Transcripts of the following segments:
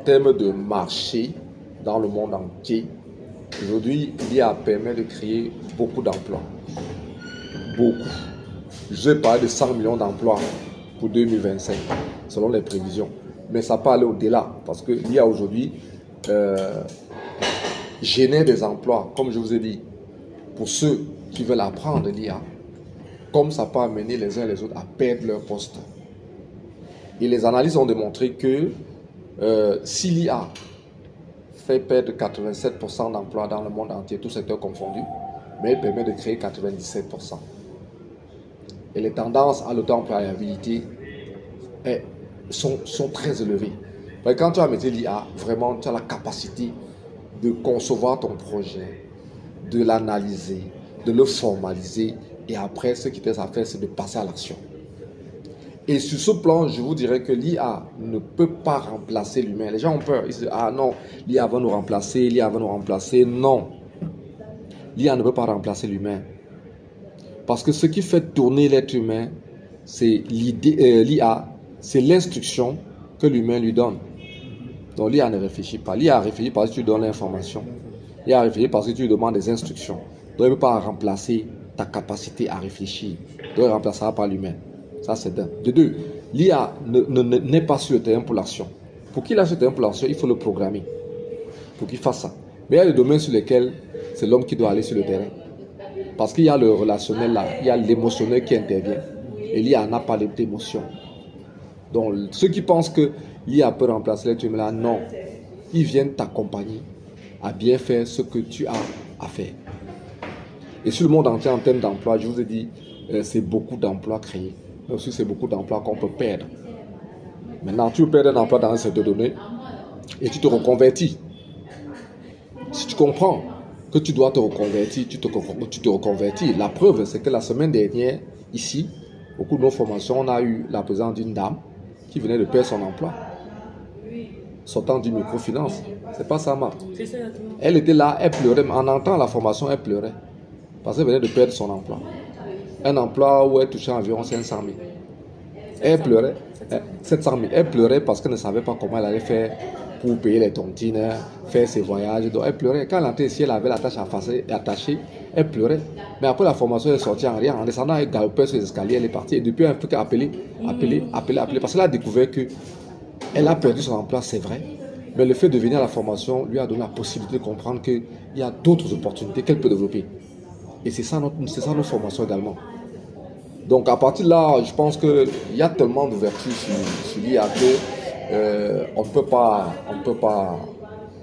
termes de marché dans le monde entier, aujourd'hui, l'IA permet de créer beaucoup d'emplois. Beaucoup. Je vais parler de 100 millions d'emplois pour 2025, selon les prévisions. Mais ça peut aller au-delà, parce que l'IA aujourd'hui génère des emplois, comme je vous ai dit, pour ceux qui veulent apprendre l'IA, comme ça peut amener les uns et les autres à perdre leur poste. Et les analyses ont démontré que si l'IA fait perdre 87% d'emplois dans le monde entier, tout secteur confondu, mais elle permet de créer 97%. Et les tendances à l'auto-employabilité sont très élevées. Mais quand tu as mis l'IA, vraiment, tu as la capacité de concevoir ton projet, de l'analyser, de le formaliser, et après, ce qui te reste à faire, c'est de passer à l'action. Et sur ce plan, je vous dirais que l'IA ne peut pas remplacer l'humain. Les gens ont peur. Ils se disent, ah non, l'IA va nous remplacer, l'IA va nous remplacer. Non. L'IA ne peut pas remplacer l'humain. Parce que ce qui fait tourner l'être humain, c'est l'IA, c'est l'instruction que l'humain lui donne. Donc l'IA ne réfléchit pas. L'IA réfléchit parce que tu lui donnes l'information. L'IA réfléchit parce que tu lui demandes des instructions. Donc il ne peut pas remplacer ta capacité à réfléchir. Donc il ne remplacera pas l'humain. Ça, c'est d'un. De deux, l'IA n'est pas sur le terrain pour l'action. Pour qu'il aille sur le terrain pour l'action, il faut le programmer. Pour qu'il fasse ça. Mais il y a des domaines sur lesquels c'est l'homme qui doit aller sur le terrain. Parce qu'il y a le relationnel là, il y a l'émotionnel qui intervient. Et l'IA n'a pas d'émotion. Donc, ceux qui pensent que l'IA peut remplacer l'être humain là, non. Ils viennent t'accompagner à bien faire ce que tu as à faire. Et sur le monde entier, en termes d'emploi, je vous ai dit, c'est beaucoup d'emplois créés. Mais aussi, c'est beaucoup d'emplois qu'on peut perdre. Maintenant, tu peux perdre un emploi dans un secteur donné et tu te reconvertis. Si tu comprends que tu dois te reconvertir, tu te reconvertis. La preuve, c'est que la semaine dernière, ici, au cours de nos formations, on a eu la présence d'une dame qui venait de perdre son emploi, sortant du microfinance. C'est pas ça, Marc. Elle était là, elle pleurait. En entrant à la formation, elle pleurait. Parce qu'elle venait de perdre son emploi. Un emploi où elle touchait environ 500 000. Elle pleurait. 700 000. Elle pleurait parce qu'elle ne savait pas comment elle allait faire pour payer les tontines, faire ses voyages. Donc elle pleurait. Quand elle entrait ici, elle avait la tâche attachée, elle pleurait. Mais après la formation, elle est sortie en rien. En descendant, elle galopait sur les escaliers, elle est partie. Et depuis, elle ne fait qu'appeler. Parce qu'elle a découvert qu'elle a perdu son emploi, c'est vrai. Mais le fait de venir à la formation lui a donné la possibilité de comprendre qu'il y a d'autres opportunités qu'elle peut développer. Et c'est ça notre formation également. Donc à partir de là, je pense qu'il y a tellement d'ouverture sur l'IA qu'on ne peut pas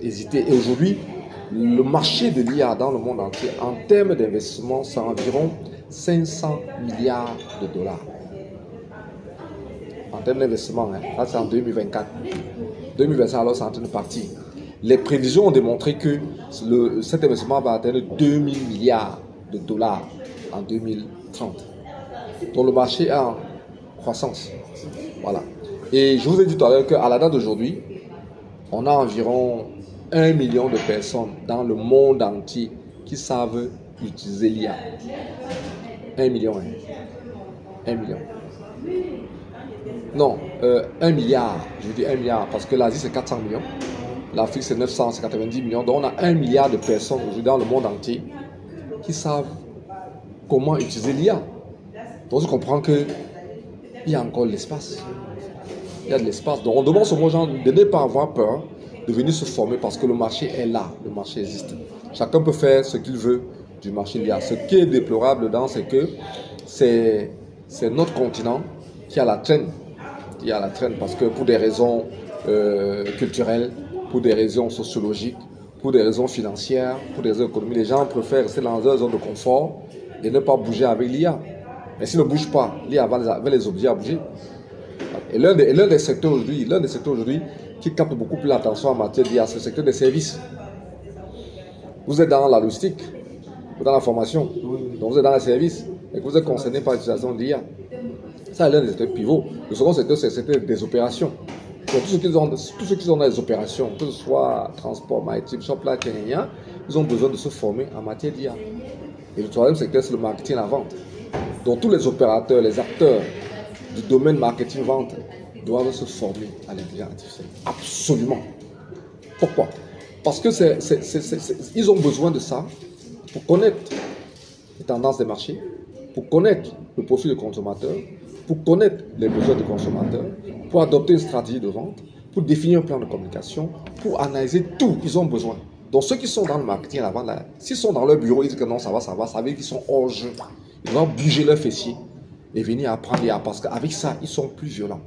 hésiter. Et aujourd'hui, le marché de l'IA dans le monde entier, en termes d'investissement, c'est environ 500 milliards de dollars. En termes d'investissement, hein, ça c'est en 2024. 2025, alors c'est en train de partir. Les prévisions ont démontré que cet investissement va atteindre 2000 milliards de dollars en 2030. Donc le marché est en croissance. Voilà. Et je vous ai dit tout à l'heure qu'à la date d'aujourd'hui, on a environ 1 million de personnes dans le monde entier qui savent utiliser l'IA. 1 million. 1 million. Non, 1 milliard. Je dis 1 milliard parce que l'Asie c'est 400 millions. L'Afrique c'est 990 millions. Donc on a 1 milliard de personnes aujourd'hui dans le monde entier qui savent comment utiliser l'IA. Donc je comprends qu'il y a encore de l'espace. Il y a de l'espace. Donc on demande aux gens de ne pas avoir peur de venir se former parce que le marché est là. Le marché existe. Chacun peut faire ce qu'il veut du marché de l'IA. Ce qui est déplorable dedans, c'est que c'est notre continent qui a la traîne. Qui a la traîne parce que pour des raisons culturelles, pour des raisons sociologiques, pour des raisons financières, pour des raisons économiques, les gens préfèrent rester dans leur zone de confort et ne pas bouger avec l'IA. Mais s'ils ne bougent pas, l'IA va les obliger à bouger. Et l'un des secteurs aujourd'hui qui capte beaucoup plus l'attention en matière d'IA, c'est le secteur des services. Vous êtes dans la logistique, vous êtes dans la formation, donc vous êtes dans les services, et que vous êtes concerné par l'utilisation de l'IA. Ça, c'est l'un des secteurs pivots. Le second secteur, c'est le secteur des opérations. Donc, tous ceux qui sont dans les opérations, que ce soit transport, maritime, supply chain, ils ont besoin de se former en matière d'IA. Et le troisième secteur, c'est le marketing et la vente. Donc, tous les opérateurs, les acteurs du domaine marketing-vente doivent se former à l'intelligence artificielle. Absolument. Pourquoi? Parce que ils ont besoin de ça pour connaître les tendances des marchés, pour connaître le profil du consommateur, pour connaître les besoins du consommateur, pour adopter une stratégie de vente, pour définir un plan de communication, pour analyser tout. Ils ont besoin. Donc ceux qui sont dans le marketing, la vente, s'ils sont dans leur bureau, ils disent que non, ça va, ça veut dire qu'ils sont hors jeu. Ils vont bouger leur fessier et venir apprendre. Parce qu'avec ça, ils sont plus violents.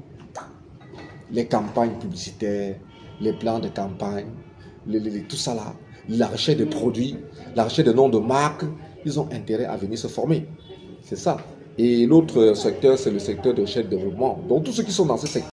Les campagnes publicitaires, les plans de campagne, tout ça là, la recherche de produits, la recherche de noms de marques, ils ont intérêt à venir se former. C'est ça. Et l'autre secteur, c'est le secteur de recherche de développement. Donc tous ceux qui sont dans ce secteur,